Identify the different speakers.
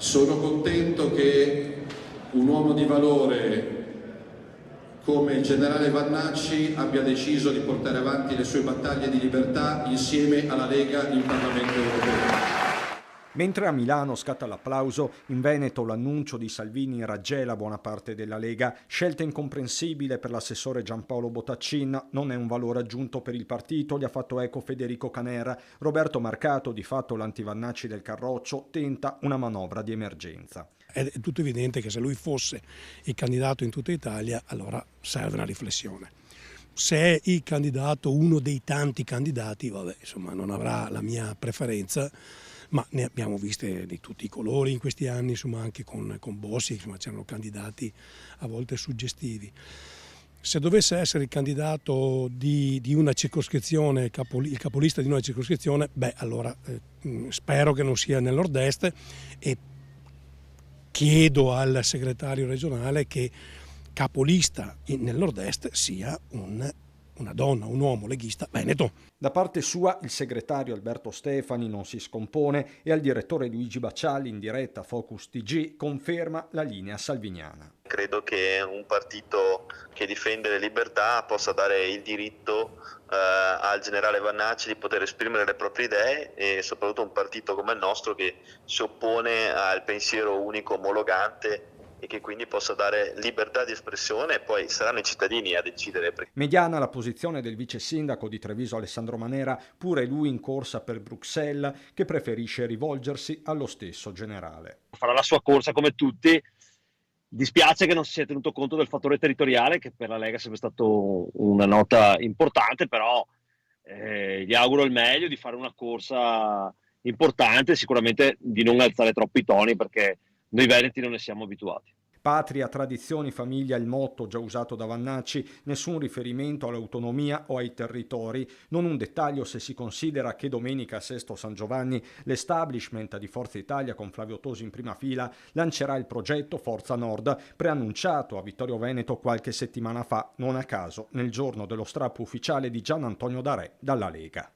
Speaker 1: Sono contento che un uomo di valore come il generale Vannacci abbia deciso di portare avanti le sue battaglie di libertà insieme alla Lega in Parlamento europeo.
Speaker 2: Mentre a Milano scatta l'applauso, in Veneto l'annuncio di Salvini raggela buona parte della Lega. Scelta incomprensibile per l'assessore Giampaolo Botaccin, non è un valore aggiunto per il partito, gli ha fatto eco Federico Canera. Roberto Marcato, di fatto l'antivannacci del Carroccio, tenta una manovra di emergenza.
Speaker 3: È tutto evidente che se lui fosse il candidato in tutta Italia, allora serve una riflessione. Se è il candidato, uno dei tanti candidati, vabbè, insomma, non avrà la mia preferenza, ma ne abbiamo viste di tutti i colori in questi anni, insomma, anche con Bossi, insomma, c'erano candidati a volte suggestivi. Se dovesse essere il candidato di una circoscrizione, il capolista di una circoscrizione, beh, allora spero che non sia nel nord-est e chiedo al segretario regionale che capolista nel nord-est sia una donna, un uomo leghista veneto.
Speaker 2: Da parte sua il segretario Alberto Stefani non si scompone e al direttore Luigi Baccialli, in diretta Focus TG, conferma la linea salviniana.
Speaker 4: Credo che un partito che difende le libertà possa dare il diritto al generale Vannacci di poter esprimere le proprie idee, e soprattutto un partito come il nostro che si oppone al pensiero unico omologante e che quindi possa dare libertà di espressione, e poi saranno i cittadini a decidere.
Speaker 2: Mediana la posizione del vice sindaco di Treviso Alessandro Manera, pure lui in corsa per Bruxelles, che preferisce rivolgersi allo stesso generale.
Speaker 5: Farà la sua corsa come tutti. Dispiace che non si sia tenuto conto del fattore territoriale, che per la Lega è sempre stato una nota importante, però gli auguro il meglio, di fare una corsa importante, sicuramente di non alzare troppo i toni, perché noi veneti non ne siamo abituati.
Speaker 2: Patria, tradizioni, famiglia, il motto già usato da Vannacci, nessun riferimento all'autonomia o ai territori, non un dettaglio se si considera che domenica a Sesto San Giovanni l'establishment di Forza Italia con Flavio Tosi in prima fila lancerà il progetto Forza Nord, preannunciato a Vittorio Veneto qualche settimana fa, non a caso nel giorno dello strappo ufficiale di Gian Antonio D'Arè dalla Lega.